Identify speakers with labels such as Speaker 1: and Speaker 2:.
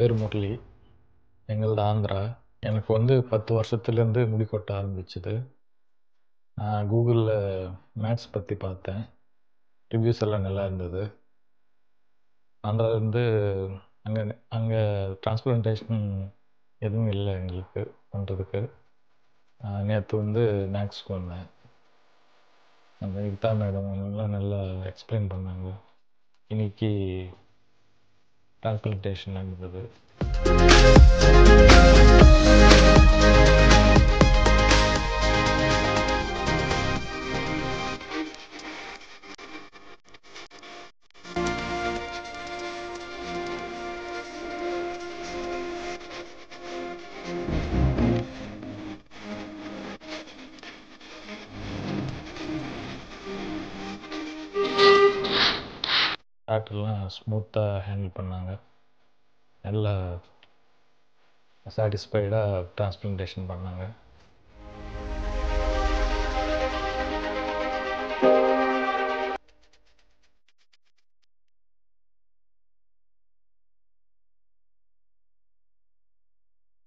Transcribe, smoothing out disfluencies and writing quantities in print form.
Speaker 1: பேர் முரளி. எங்களது ஆந்திரா. எனக்கு வந்து 10 வருஷத்துலேருந்து முடி கொட்ட ஆரம்பிச்சது. நான் கூகுள்ல மேத்ஸ் பத்தி பார்த்தேன். ரிவ்யூஸ் எல்லாம் நல்லா இருந்தது. ஆந்திராவிலேருந்து அங்க அங்க டிரான்ஸ்பிளான்டேஷன் எதுவும் இல்ல எங்களுக்கு பண்றதுக்கு. நேத்து வந்து மேக்ஸ்க்கு வந்தேன். அந்த யுக்தா மேடம் அவங்கலாம் நல்லா எக்ஸ்பிளைன் பண்ணாங்க. இன்னைக்கு டிரான்ஸ்பிளான்டேஷன் நடந்தது. டாக்டர்லாம் ஸ்மூத்தா ஹேண்டில் பண்ணாங்க. நல்லா சாட்டிஸ்ஃபைடாக டிரான்ஸ்பிளான்டேஷன் பண்ணாங்க.